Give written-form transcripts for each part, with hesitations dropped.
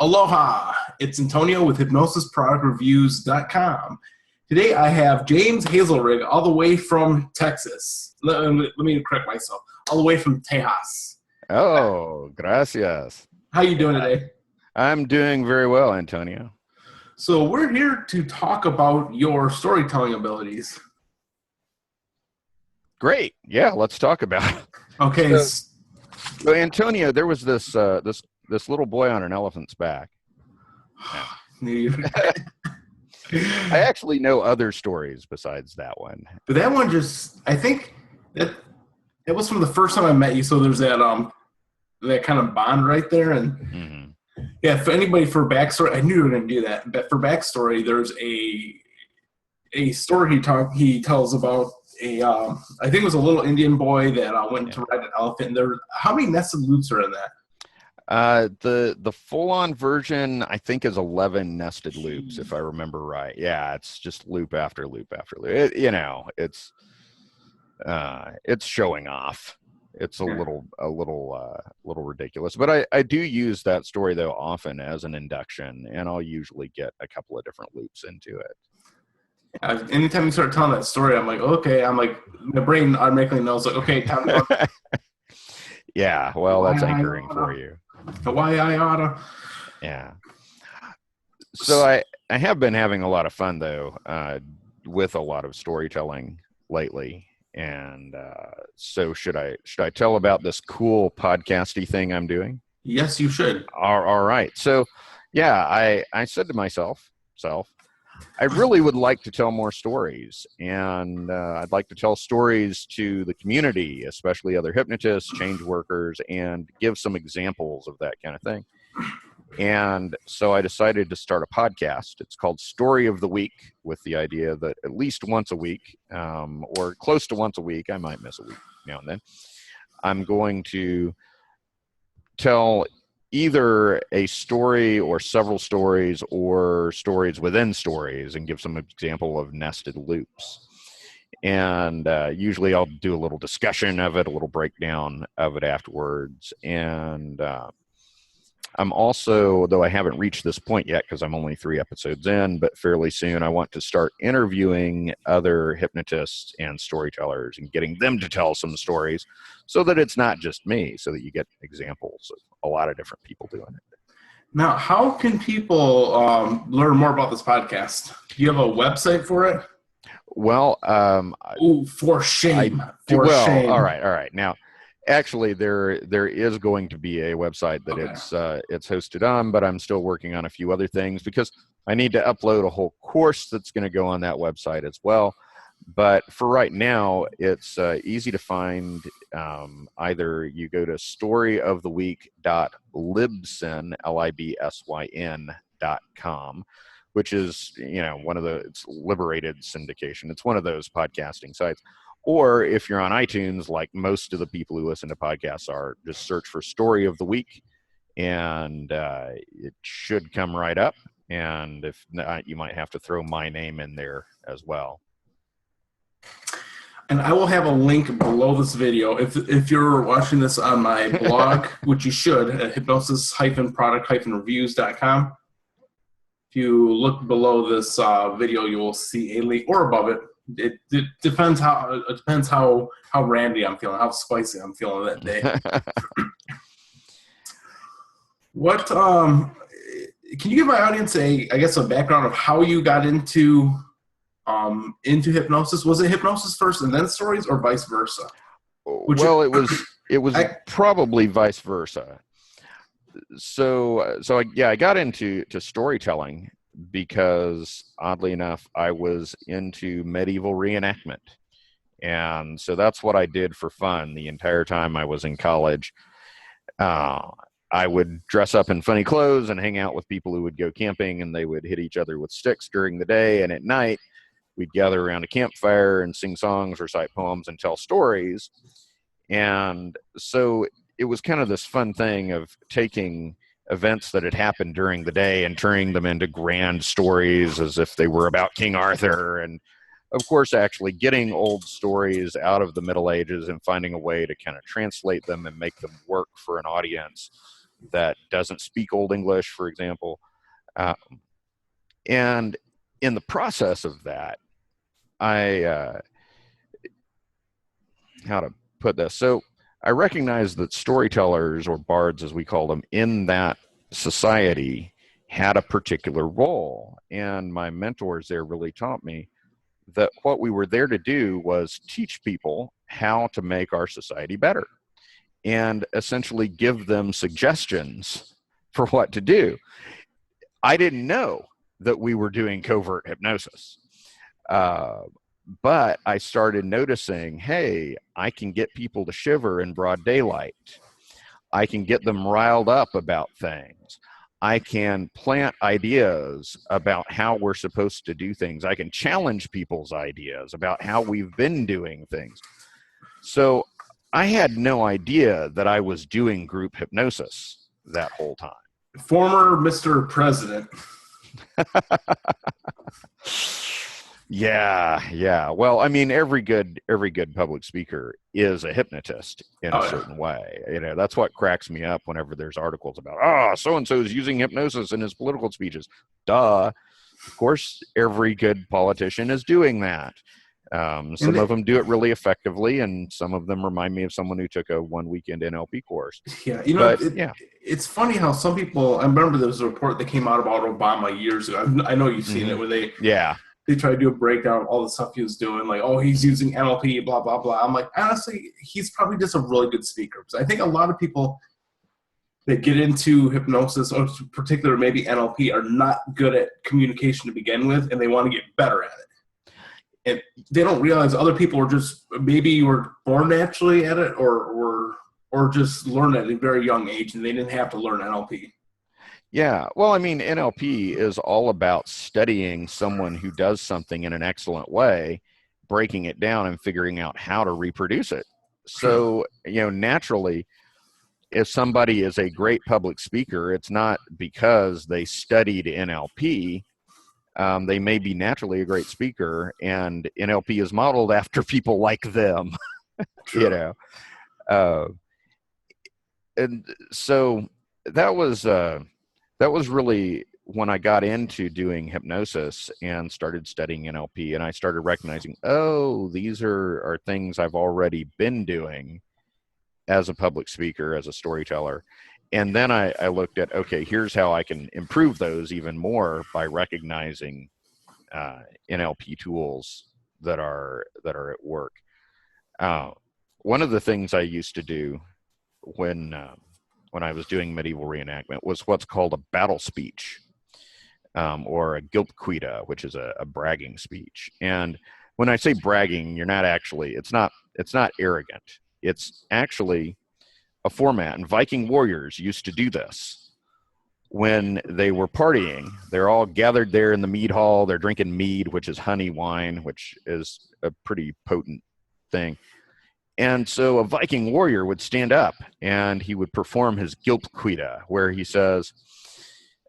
Aloha, it's Antonio with HypnosisProductReviews.com. Today I have James Hazelrig all the way from Texas. Let me correct myself. All the way from Tejas. Oh, gracias. How you doing today? I'm doing very well, Antonio. So we're here to talk about your storytelling abilities. Great. Yeah, let's talk about it. Okay. So Antonio, there was this little boy on an elephant's back. I actually know other stories besides that one. But that one I think that it was from the first time I met you. So there's that kind of bond right there. And yeah, for anybody for backstory, I knew you were going to do that. But for backstory, there's a story he tells about I think it was a little Indian boy that went to ride an elephant. And how many nested loops are in that? The full-on version, I think, is 11 nested loops, if I remember right. Yeah, it's just loop after loop after loop. It's showing off. It's a little ridiculous, but I do use that story though often as an induction, and I'll usually get a couple of different loops into it. Anytime you start telling that story, I'm like, okay. I'm like, my brain automatically knows, like, okay, time to go. Yeah, well, that's anchoring for you. Hawaii, I oughta. Yeah. So I have been having a lot of fun though, with a lot of storytelling lately. And so should I tell about this cool podcasty thing I'm doing? Yes, you should. All right. So yeah, I said to myself, I really would like to tell more stories, and I'd like to tell stories to the community, especially other hypnotists, change workers, and give some examples of that kind of thing. And so I decided to start a podcast. It's called Story of the Week, with the idea that at least once a week, or close to once a week, I might miss a week now and then, I'm going to tell either a story or several stories or stories within stories and give some example of nested loops. And usually I'll do a little discussion of it, a little breakdown of it afterwards. And I'm also, though I haven't reached this point yet because I'm only 3 episodes in, but fairly soon I want to start interviewing other hypnotists and storytellers and getting them to tell some stories so that it's not just me, so that you get examples of a lot of different people doing it. Now, how can people learn more about this podcast? Do you have a website for it? Well, for shame. Shame. All right. Now, actually, there is going to be a website that it's hosted on, but I'm still working on a few other things because I need to upload a whole course that's going to go on that website as well. But for right now, it's easy to find. Either you go to storybtheweek.libsyn.com, which is it's liberated syndication. It's one of those podcasting sites. Or if you're on iTunes, like most of the people who listen to podcasts are, just search for Story of the Week, and it should come right up. And if not, you might have to throw my name in there as well. And I will have a link below this video. If you're watching this on my blog, which you should, at hypnosis-product-reviews.com, if you look below this video, you will see a link, or above it. It depends how randy I'm feeling, how spicy I'm feeling that day. What can you give my audience a background of how you got into hypnosis? Was it hypnosis first and then stories, or vice versa? It was probably vice versa. So I got into storytelling because, oddly enough, I was into medieval reenactment. And so that's what I did for fun the entire time I was in college. I would dress up in funny clothes and hang out with people who would go camping, and they would hit each other with sticks during the day. And at night, we'd gather around a campfire and sing songs, recite poems, and tell stories. And so it was kind of this fun thing of taking events that had happened during the day and turning them into grand stories as if they were about King Arthur. And of course, actually getting old stories out of the Middle Ages and finding a way to kind of translate them and make them work for an audience that doesn't speak Old English, for example. And in the process of that, how to put this? So I recognize that storytellers, or bards as we call them, in that society had a particular role. And my mentors there really taught me that what we were there to do was teach people how to make our society better and essentially give them suggestions for what to do. I didn't know that we were doing covert hypnosis. But I started noticing, hey, I can get people to shiver in broad daylight. I can get them riled up about things. I can plant ideas about how we're supposed to do things. I can challenge people's ideas about how we've been doing things. So I had no idea that I was doing group hypnosis that whole time. Former Mr. President. Yeah. Well, I mean, every good public speaker is a hypnotist in a certain way. You know, that's what cracks me up whenever there's articles about, so and so is using hypnosis in his political speeches. Duh. Of course, every good politician is doing that. Some of them do it really effectively, and some of them remind me of someone who took a 1 weekend NLP course. Yeah, it's funny how some people. I remember there was a report that came out about Obama years ago. I know you've seen it, where they try to do a breakdown of all the stuff he was doing, like, he's using NLP, blah blah blah. I'm like, honestly, he's probably just a really good speaker. Because I think a lot of people that get into hypnosis, or in particular maybe NLP, are not good at communication to begin with, and they want to get better at it. And they don't realize other people are just maybe were born naturally at it, or just learn at a very young age, and they didn't have to learn NLP. Yeah, well, I mean, NLP is all about studying someone who does something in an excellent way, breaking it down and figuring out how to reproduce it. So, naturally, if somebody is a great public speaker, it's not because they studied NLP. They may be naturally a great speaker, and NLP is modeled after people like them, and so that was really when I got into doing hypnosis and started studying NLP, and I started recognizing, these are things I've already been doing as a public speaker, as a storyteller. And then I looked at, okay, here's how I can improve those even more by recognizing NLP tools that are at work. One of the things I used to do when I was doing medieval reenactment was what's called a battle speech, or a gilpquita, which is a bragging speech. And when I say bragging, it's not arrogant. It's actually a format, and Viking warriors used to do this when they were partying. They're all gathered there in the mead hall. They're drinking mead, which is honey wine, which is a pretty potent thing. And so a Viking warrior would stand up and he would perform his gilpquita, where he says,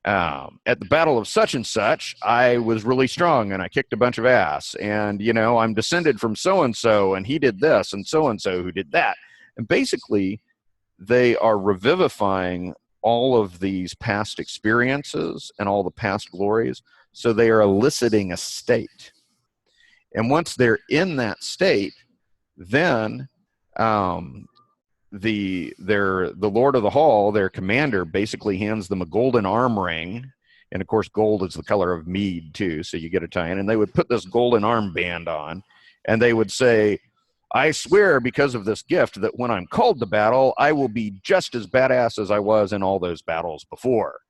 at the battle of such and such, I was really strong and I kicked a bunch of ass. And, I'm descended from so-and-so, and he did this, and so-and-so who did that. And basically, they are revivifying all of these past experiences and all the past glories. So they are eliciting a state. And once they're in that state, then the Lord of the Hall, their commander, basically hands them a golden arm ring. And of course, gold is the color of mead too, so you get a tie-in. And they would put this golden armband on, and they would say, I swear because of this gift that when I'm called to battle, I will be just as badass as I was in all those battles before.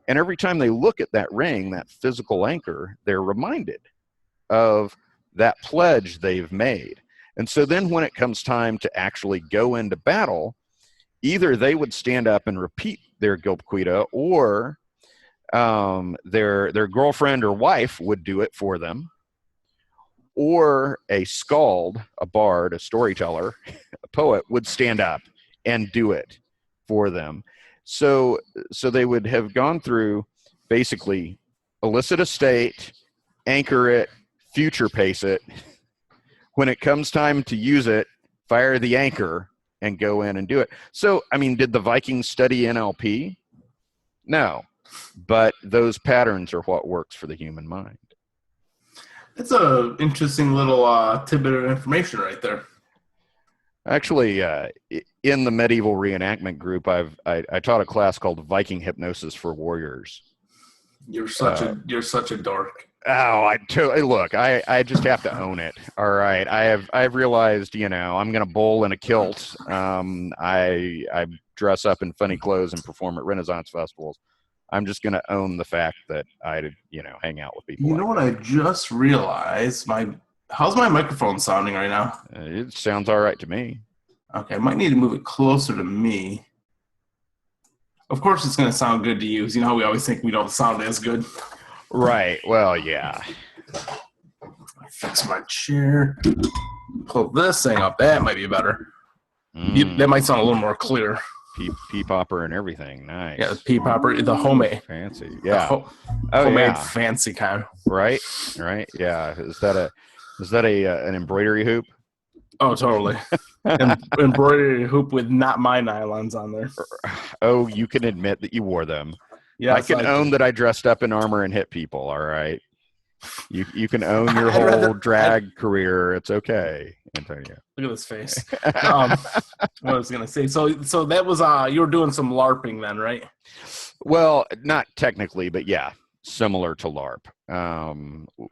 And every time they look at that ring, that physical anchor, they're reminded of that pledge they've made. And so then when it comes time to actually go into battle, either they would stand up and repeat their gilpquita, or their girlfriend or wife would do it for them, or a skald, a bard, a storyteller, a poet would stand up and do it for them. So they would have gone through, basically elicit a state, anchor it, future pace it. When it comes time to use it, fire the anchor and go in and do it. So, I mean, did the Vikings study NLP? No, but those patterns are what works for the human mind. It's a interesting little tidbit of information right there. Actually, in the medieval reenactment group, I taught a class called Viking Hypnosis for Warriors. You're such a dork. Oh, look, I just have to own it. All right. I've realized, I'm going to bowl in a kilt. I dress up in funny clothes and perform at Renaissance festivals. I'm just going to own the fact that I, hang out with people. You know what I just realized? How's my microphone sounding right now? It sounds all right to me. Okay, I might need to move it closer to me. Of course it's going to sound good to you. You know how we always think we don't sound as good. Right. Well, yeah. Fix my chair. Pull this thing up. That might be better. That might sound a little more clear. Pea popper and everything. Nice. Yeah, the pea popper, the homemade. Fancy. Yeah. Homemade fancy kind. Right. Yeah. Is that an embroidery hoop? Oh, totally. Embroidery hoop with not my nylons on there. Oh, you can admit that you wore them. Yeah, I can own that I dressed up in armor and hit people. All right. You can own your whole drag career. It's okay, Antonio. Look at this face. What I was gonna say. So that was you were doing some LARPing then, right? Well, not technically, but yeah, similar to LARP.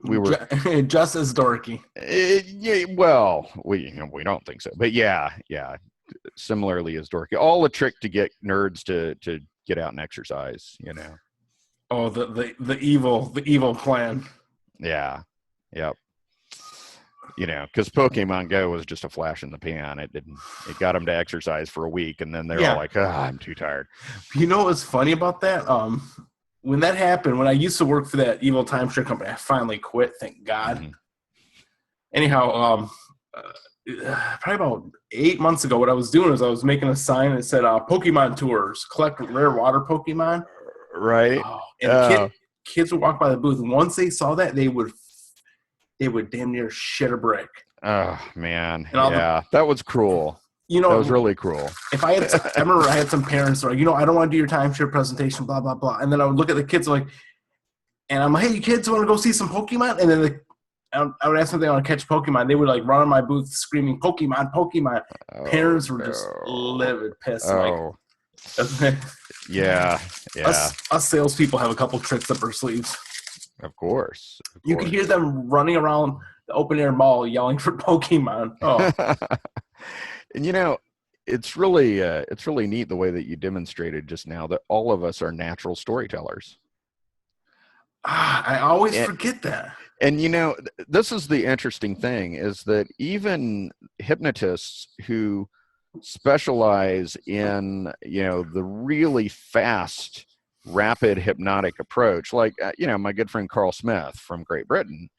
We were just as dorky. Yeah, well, we don't think so, but yeah, similarly as dorky. All a trick to get nerds to get out and exercise. Oh, the evil plan. Yeah. Yep. Because Pokemon Go was just a flash in the pan. It got them to exercise for a week, and then they're all like, I'm too tired. You know what's funny about that? When that happened, when I used to work for that evil timeshare company, I finally quit, thank God. Mm-hmm. Anyhow, probably about 8 months ago, what I was doing is I was making a sign that said Pokemon Tours, collect rare water Pokemon. Right. And kids would walk by the booth, and once they saw that, they would damn near shit a brick. Oh, man. That was cruel. That was really cruel. I remember I had some parents who were like, I don't want to do your timeshare presentation, blah, blah, blah. And then I would look at the kids and I'm like, hey, you kids want to go see some Pokemon? And then I would ask them if they want to catch Pokemon. They would run on my booth screaming, Pokemon, Pokemon. Oh, parents were just livid, pissed. Oh. Yeah. Us salespeople have a couple tricks up our sleeves. Of course. You could hear them running around the open air mall yelling for Pokemon. Oh. And it's really neat the way that you demonstrated just now that all of us are natural storytellers. I always forget that. And this is the interesting thing is that even hypnotists who specialize in the really fast, rapid hypnotic approach, like my good friend Carl Smith from Great Britain,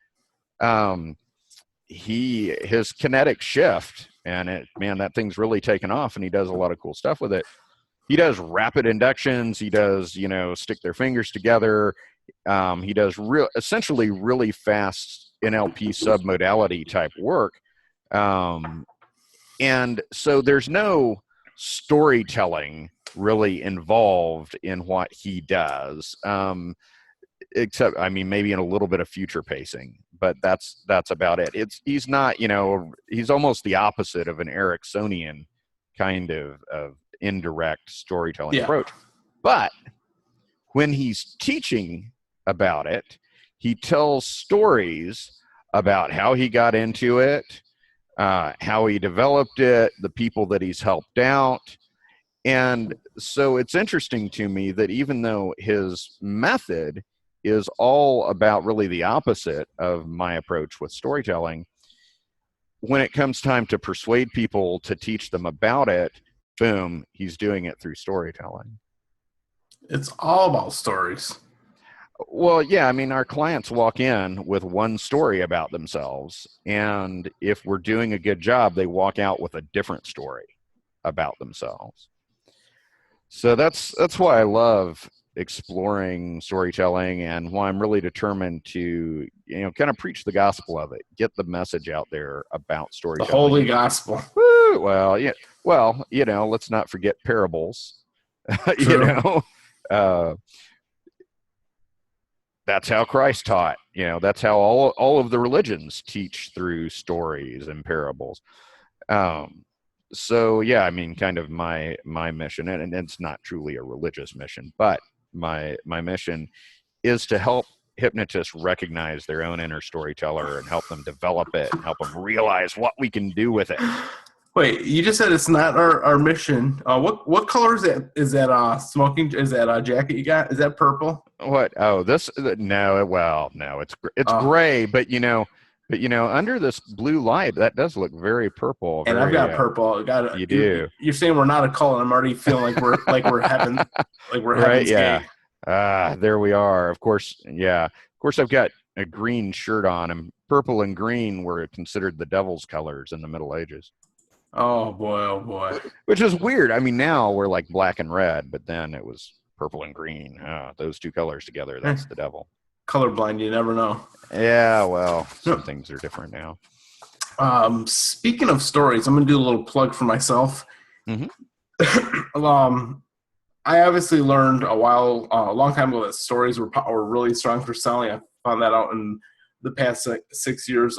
his kinetic shift, and that thing's really taken off, and he does a lot of cool stuff with it. He does rapid inductions. He does stick their fingers together. He does essentially really fast NLP submodality type work. And so there's no storytelling really involved in what he does, except, maybe in a little bit of future pacing, but that's about it. He's not, he's almost the opposite of an Ericksonian kind of indirect storytelling approach. But when he's teaching about it, he tells stories about how he got into it, how he developed it, the people that he's helped out. And so it's interesting to me that even though his method is all about really the opposite of my approach with storytelling, when it comes time to persuade people to teach them about it, boom, he's doing it through storytelling. It's all about stories. Well, yeah, our clients walk in with one story about themselves, and if we're doing a good job, they walk out with a different story about themselves. So that's why I love exploring storytelling, and why I'm really determined to, kind of preach the gospel of it, get the message out there about The storytelling. holy gospel. Woo! Well, yeah. Well, let's not forget parables. True. That's how Christ taught. That's how all of the religions teach, through stories and parables. So yeah, I mean, kind of my mission, and it's not truly a religious mission, but my mission is to help hypnotists recognize their own inner storyteller and help them develop it and help them realize what we can do with it. Wait, you just said it's not our mission. What color is that? Is that smoking? Is that a jacket you got? Is that purple? What? Oh, no. Well, no, it's gray, but under this blue light, that does look very purple. And I've got purple. You do. You're saying we're not a color. I'm already feeling like we're heaven, like we're right? Heaven's Yeah. Gate. There we are. Of course, yeah. Of course, I've got a green shirt on, and purple and green were considered the devil's colors in the Middle Ages. Oh boy. Which is weird. I mean, now we're like black and red, but then it was purple and green. Those two colors together, that's the devil. Colorblind, you never know. Yeah, well, some things are different now. Speaking of stories, I'm going to do a little plug for myself. Mm-hmm. I obviously learned a long time ago that stories were really strong for selling. I found that out in the past 6 years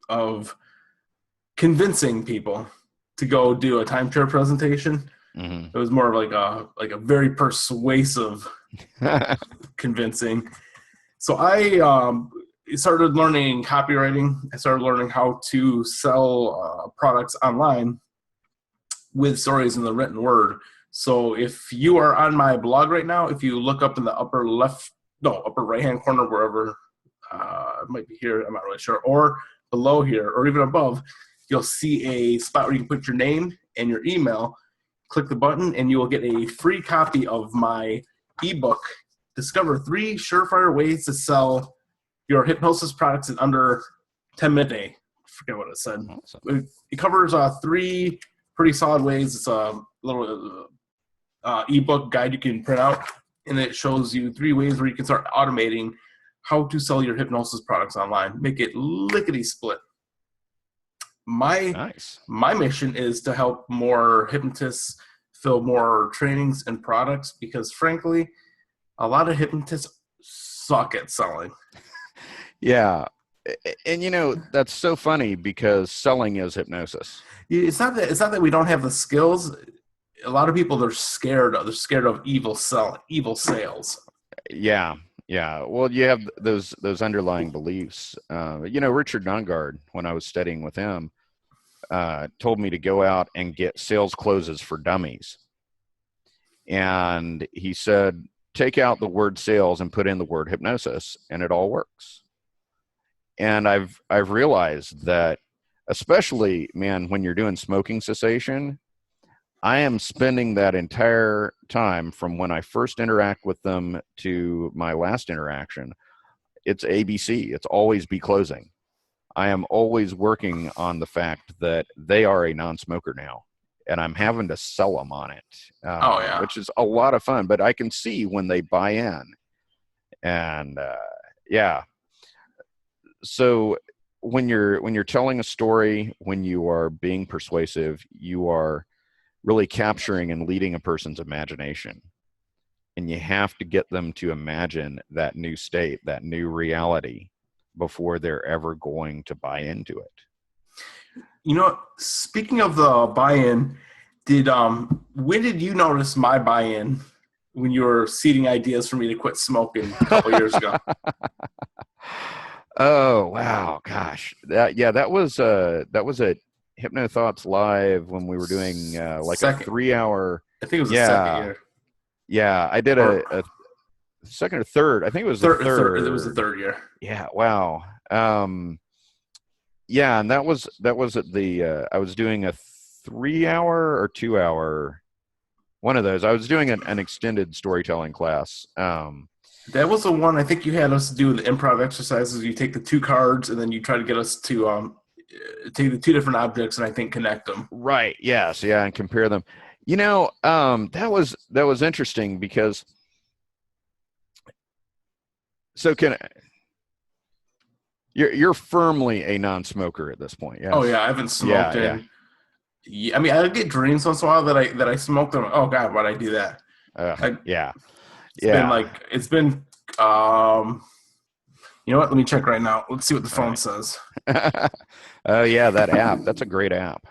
of convincing people to go do a timeshare presentation. Mm-hmm. It was more of like a very persuasive convincing. So I started learning copywriting. I started learning how to sell products online with stories in the written word. So if you are on my blog right now, if you look up in the upper right-hand corner, wherever, it might be here, I'm not really sure, or below here, or even above, you'll see a spot where you can put your name and your email. Click the button, and you will get a free copy of my ebook, Discover 3 Surefire Ways to Sell Your Hypnosis Products in Under 10 Minutes. I forget what it said. Awesome. It covers 3 pretty solid ways. It's a little ebook guide you can print out, and it shows you 3 ways where you can start automating how to sell your hypnosis products online. Make it lickety-split. My mission is to help more hypnotists fill more trainings and products, because frankly, a lot of hypnotists suck at selling. Yeah. And that's so funny, because selling is hypnosis. It's not that we don't have the skills. A lot of people, they're scared of evil sales. Yeah. Well, you have those underlying beliefs. Richard Nongard, when I was studying with him, told me to go out and get sales closes for dummies. And he said, take out the word sales and put in the word hypnosis, and it all works. And I've realized that, especially, man, when you're doing smoking cessation, I am spending that entire time from when I first interact with them to my last interaction. It's ABC. It's always be closing. I am always working on the fact that they are a non-smoker now, and I'm having to sell them on it, which is a lot of fun. But I can see when they buy in, and So when you're telling a story, when you are being persuasive, you are really capturing and leading a person's imagination. And you have to get them to imagine that new state, that new reality, before they're ever going to buy into it. Speaking of the buy-in, when did you notice my buy-in when you were seeding ideas for me to quit smoking a couple years ago? Oh, wow. Gosh. That was at Hypno Thoughts Live when we were doing a 3-hour. I think it was the second year. Yeah, I did a second or third. I think it was the third. It was the third year. Yeah. Wow. And that was at the. I was doing a 3-hour or 2-hour. One of those. I was doing an extended storytelling class. That was the one I think you had us do the improv exercises. You take the 2 cards and then you try to get us to take the 2 different objects and I think connect them. Right. Yes. Yeah. And compare them. That was interesting because so can you're firmly a non-smoker at this point, yes? Oh yeah, I haven't smoked in. Yeah, I mean, I get dreams once in a while that I smoked them. Oh God, why'd I do that? Yeah. It's been you know what? Let me check right now. Let's see what the phone says. Oh yeah, that app. That's a great app.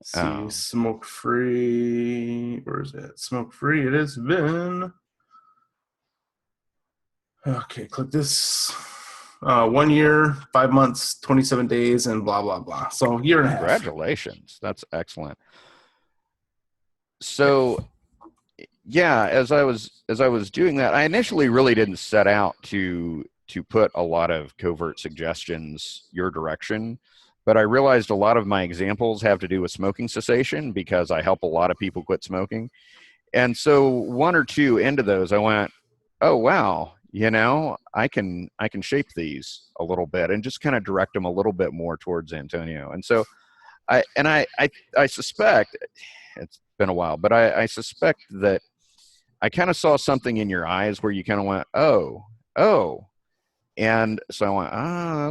See, smoke free. Where is it? Smoke free. It has been. Okay, click this. 1 year, 5 months, 27 days, and blah blah blah. So year and a half. Congratulations. That's excellent. So yeah, as I was doing that, I initially really didn't set out to put a lot of covert suggestions your direction, but I realized a lot of my examples have to do with smoking cessation because I help a lot of people quit smoking. And so one or two into those, I went, oh wow, I can shape these a little bit and just kind of direct them a little bit more towards Antonio. And so I suspect, it's been a while, but I suspect that I kind of saw something in your eyes where you kind of went, oh. And so I went,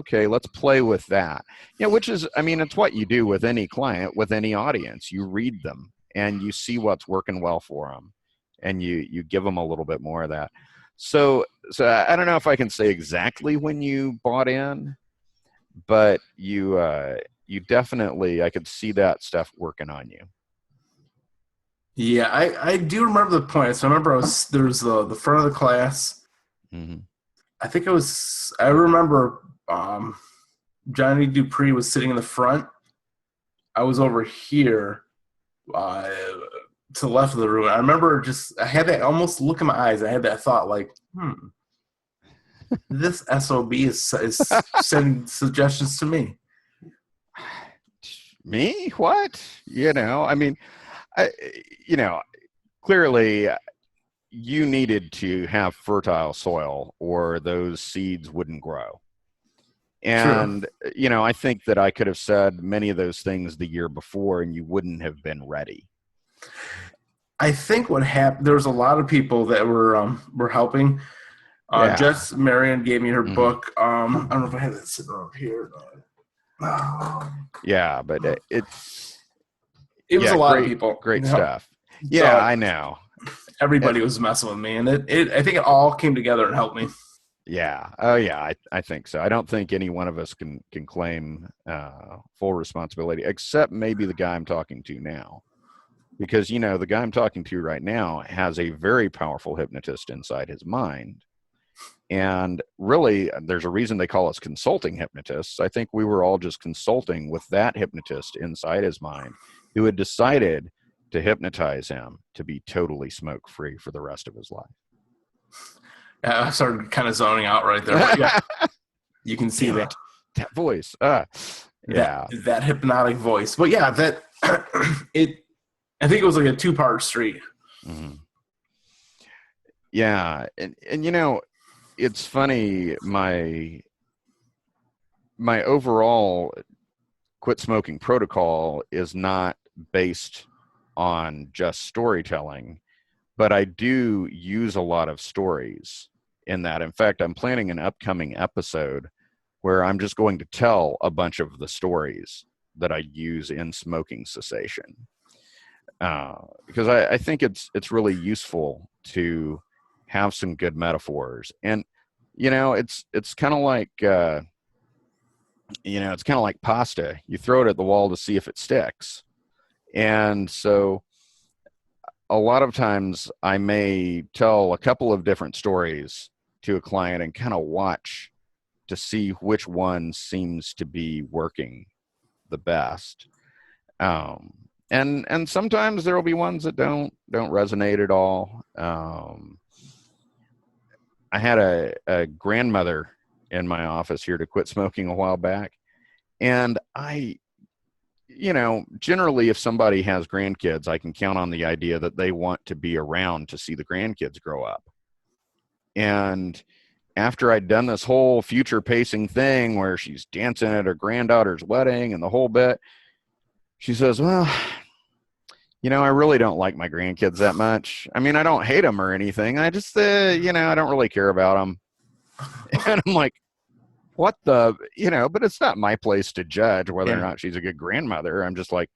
okay, let's play with that. Which is, I mean, it's what you do with any client, with any audience. You read them and you see what's working well for them, and you give them a little bit more of that. So I don't know if I can say exactly when you bought in, but you definitely, I could see that stuff working on you. Yeah, I do remember the point. So I remember there was the front of the class. Mm-hmm. I remember Johnny Dupree was sitting in the front. I was over here to the left of the room. I remember I had that almost look in my eyes. I had that thought like, this SOB is sending suggestions to me. Me? What? I mean, clearly you needed to have fertile soil or those seeds wouldn't grow. And, sure. I think that I could have said many of those things the year before and you wouldn't have been ready. I think what happened, there was a lot of people that were helping. Jess Marion gave me her book. I don't know if I have that sitting around here. Yeah, but it was a lot of people. Great stuff. Yeah, I know. Everybody was messing with me, and I think it all came together and helped me. Yeah. Oh, yeah. I think so. I don't think any one of us can claim full responsibility, except maybe the guy I'm talking to now, because the guy I'm talking to right now has a very powerful hypnotist inside his mind, and really, there's a reason they call us consulting hypnotists. I think we were all just consulting with that hypnotist inside his mind, who had decided to hypnotize him to be totally smoke-free for the rest of his life. I started kind of zoning out right there. Yeah, you can see that voice. That hypnotic voice. But yeah, I think it was like a 2-part street. Mm-hmm. Yeah, and it's funny. My overall quit smoking protocol is not based on just storytelling, but I do use a lot of stories in that. In fact, I'm planning an upcoming episode where I'm just going to tell a bunch of the stories that I use in smoking cessation, because I think it's really useful to have some good metaphors. And it's kind of like it's kind of like pasta. You throw it at the wall to see if it sticks. And so a lot of times I may tell a couple of different stories to a client and kind of watch to see which one seems to be working the best. And sometimes there will be ones that don't resonate at all. I had a grandmother in my office here to quit smoking a while back. And generally if somebody has grandkids, I can count on the idea that they want to be around to see the grandkids grow up. And after I'd done this whole future pacing thing where she's dancing at her granddaughter's wedding and the whole bit, she says, well, I really don't like my grandkids that much. I mean, I don't hate them or anything. I just, I don't really care about them. And I'm like, what the, but it's not my place to judge whether or not she's a good grandmother. I'm just like,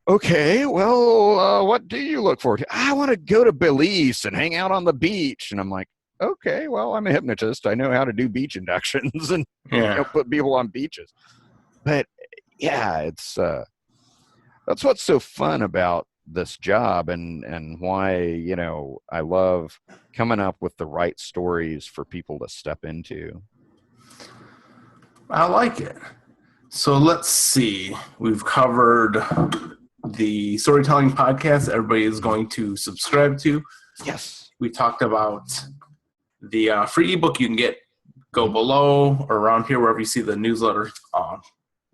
okay, well, what do you look forward to? I want to go to Belize and hang out on the beach. And I'm like, okay, well, I'm a hypnotist. I know how to do beach inductions and put people on beaches. But yeah, it's that's what's so fun about this job, and why I love coming up with the right stories for people to step into. I like it. So let's see. We've covered the storytelling podcast everybody is going to subscribe to. Yes. We talked about the free ebook you can get. Go below or around here wherever you see the newsletter,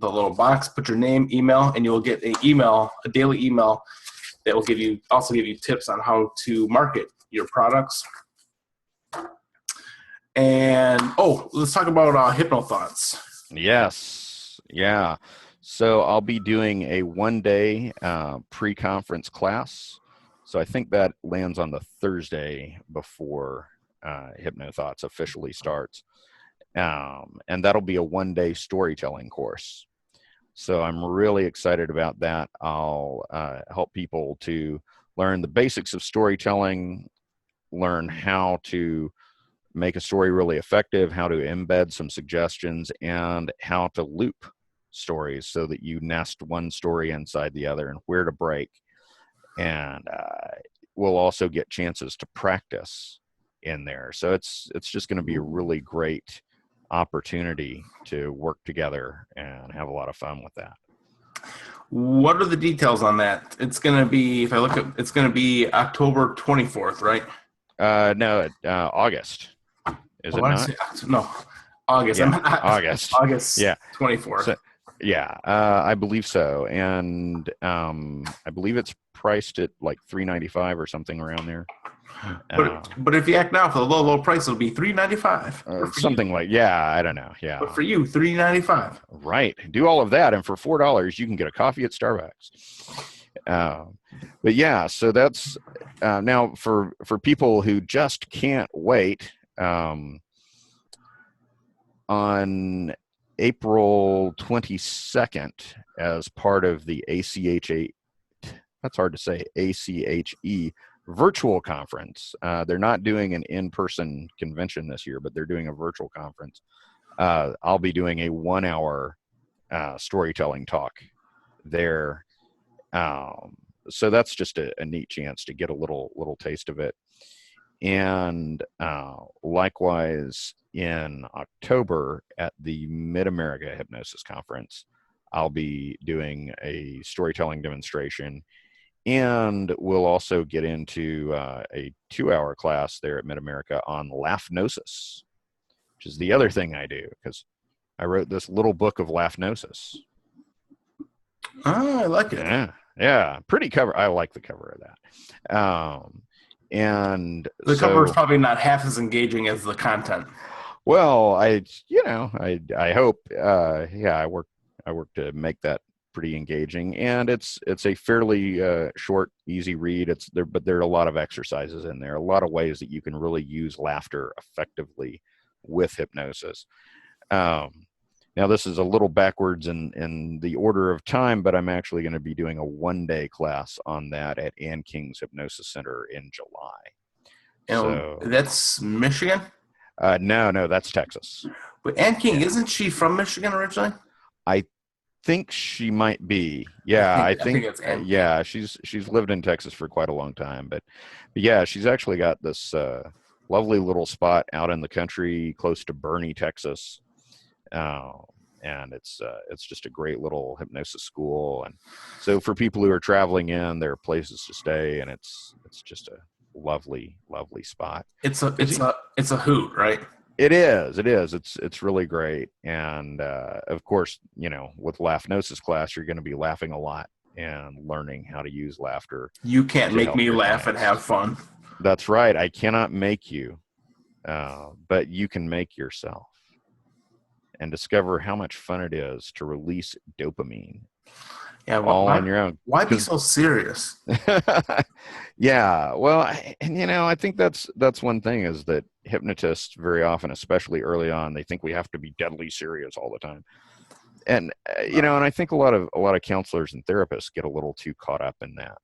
the little box, put your name, email, and you'll get a daily email that will give you tips on how to market your products. And let's talk about Hypno Thoughts. Yes. Yeah. So I'll be doing a 1-day pre-conference class. So I think that lands on the Thursday before Hypno Thoughts officially starts. And that'll be a 1-day storytelling course. So I'm really excited about that. I'll help people to learn the basics of storytelling, learn how to make a story really effective, how to embed some suggestions, and how to loop stories so that you nest one story inside the other and where to break. And we'll also get chances to practice in there. So it's just going to be a really great opportunity to work together and have a lot of fun with that. What are the details on that? It's going to be, if I look at, it's going to be October 24th, right? No, August. Is it not? No, August. Yeah, August. August Yeah. 24th. So, yeah, I believe so. And I believe it's priced at like $395 or something around there. But if you act now for the low price, it'll be $395. Something like, I don't know. Yeah. But for you, $395. Right. Do all of that, and for $4, you can get a coffee at Starbucks. But yeah, so that's now for people who just can't wait. On April 22nd, as part of the ACHE virtual conference. They're not doing an in-person convention this year, but they're doing a virtual conference. I'll be doing a 1-hour storytelling talk there. So that's just a neat chance to get a little taste of it. And likewise, in October at the Mid-America Hypnosis Conference, I'll be doing a storytelling demonstration. And we'll also get into a 2-hour class there at Mid-America on Laughnosis, which is the other thing I do, because I wrote this little book of Laughnosis. Oh, I like it. Yeah. Pretty cover. I like the cover of that. And the cover is probably not half as engaging as the content. Well, I hope. I work to make that pretty engaging, and it's a fairly short, easy read. But there are a lot of exercises in there, a lot of ways that you can really use laughter effectively with hypnosis. Now, this is a little backwards in the order of time, but I'm actually going to be doing a 1-day class on that at Ann King's Hypnosis Center in July. So that's Michigan? No, that's Texas. But Ann King, isn't she from Michigan originally? I think she might be. Yeah, I think it's Ann King. She's lived in Texas for quite a long time, but yeah, she's actually got this lovely little spot out in the country close to Bernie, Texas. And it's just a great little hypnosis school, and so for people who are traveling in, there are places to stay, and it's just a lovely spot. It's a hoot, right? It is. It's really great, and of course, with Laughnosis class, you're going to be laughing a lot and learning how to use laughter. You can't make me laugh and have fun. That's right. I cannot make you, but you can make yourself. And discover how much fun it is to release dopamine. Yeah, all on your own. Why be so serious? Yeah, well, and I think that's one thing is that hypnotists very often, especially early on, they think we have to be deadly serious all the time. And and I think a lot of counselors and therapists get a little too caught up in that.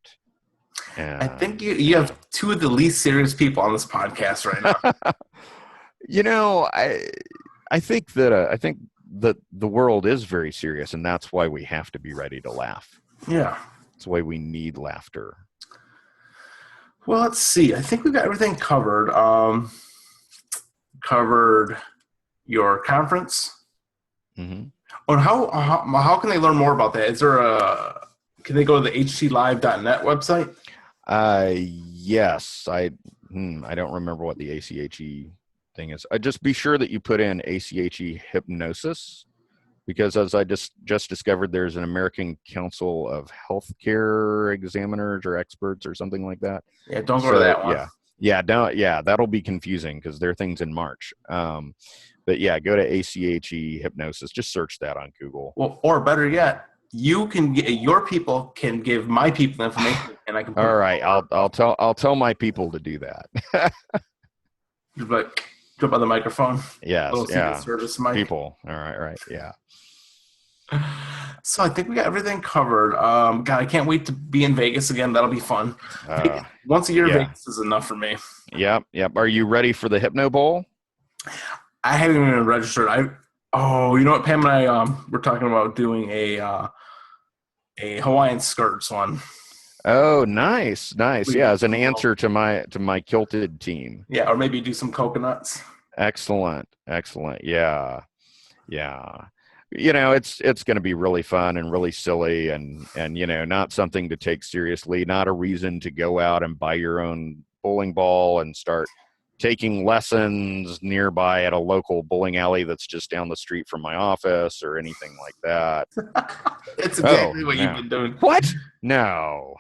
And, I think you have two of the least serious people on this podcast right now. I think that the world is very serious, and that's why we have to be ready to laugh. Yeah. That's why we need laughter. Well, let's see. I think we've got everything covered. Covered your conference. Mm-hmm. Or how can they learn more about that? Is there can they go to the htlive.net website? Yes. I don't remember what the ACHE thing is. Just be sure that you put in ACHE hypnosis, because as I just discovered, there's an American Council of Healthcare Examiners or Experts or something like that. Yeah, don't go to that one. Yeah, that'll be confusing because their thing's in March. But yeah, go to ACHE hypnosis. Just search that on Google. Well, or better yet, your people can give my people information, and I can. All right, I'll tell my people to do that. Just like jump on the microphone. Yes, yeah. Service mic. People. All right, yeah. So I think we got everything covered. God, I can't wait to be in Vegas again. That'll be fun. Once a year, yeah. Vegas is enough for me. Yep. Are you ready for the Hypno Bowl? I haven't even registered. You know what? Pam and I we're talking about doing a Hawaiian skirts one. Oh, nice. Yeah, as an answer to my kilted team. Yeah, or maybe do some coconuts. Excellent. Yeah. It's going to be really fun and really silly and not something to take seriously, not a reason to go out and buy your own bowling ball and start taking lessons nearby at a local bowling alley that's just down the street from my office or anything like that. It's exactly what you've been doing. What? No.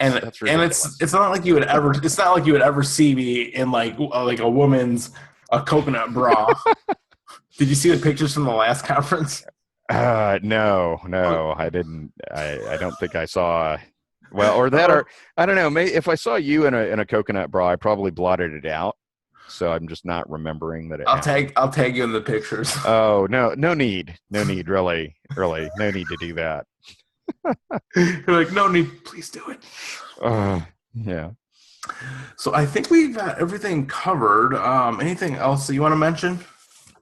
That's ridiculous. And it's not like you would ever see me in like a woman's coconut bra. Did you see the pictures from the last conference? No, I didn't. I don't think I saw. Well, or I don't know. Maybe if I saw you in a coconut bra, I probably blotted it out. So I'm just not remembering that. I'll tag you in the pictures. Oh no need, really, no need to do that. You're like, no need, please do it. Yeah. So I think we've got everything covered. Anything else that you want to mention?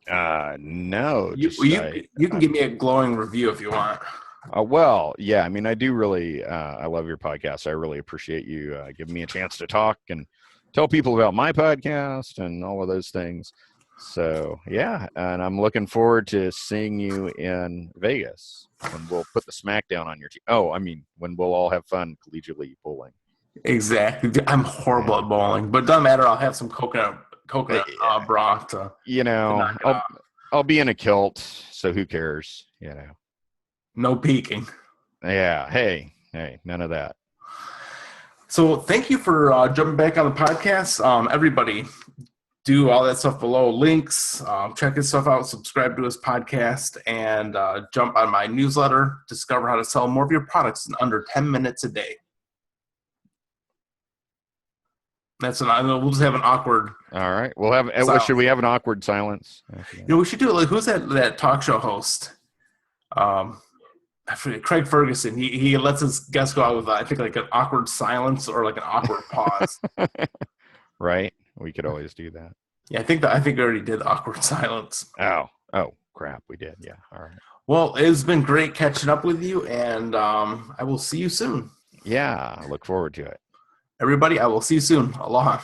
No. You can give me a glowing review if you want. Well, yeah. I mean, I do really. I love your podcast. I really appreciate you giving me a chance to talk and tell people about my podcast and all of those things. So yeah, and I'm looking forward to seeing you in Vegas when we'll put the smackdown on your team. Oh, I mean, when we'll all have fun collegiately bowling. Exactly. I'm horrible at bowling, but it doesn't matter. I'll have some coconut broth to. I'll be in a kilt, so who cares? No peeking. Yeah. Hey, none of that. So thank you for jumping back on the podcast. Everybody, do all that stuff below. Links, check his stuff out, subscribe to his podcast, and jump on my newsletter. Discover how to sell more of your products in under 10 minutes a day. We'll just have an awkward. All right. We'll have. Should we have an awkward silence? We should do it. Like, who's that talk show host? I forget, Craig Ferguson. He lets his guests go out with I think like an awkward silence or like an awkward pause. Right. We could always do that. Yeah, I think we already did the awkward silence. Oh, crap. We did. Yeah. All right. Well, it's been great catching up with you, and I will see you soon. Yeah. I look forward to it. Everybody, I will see you soon. Aloha.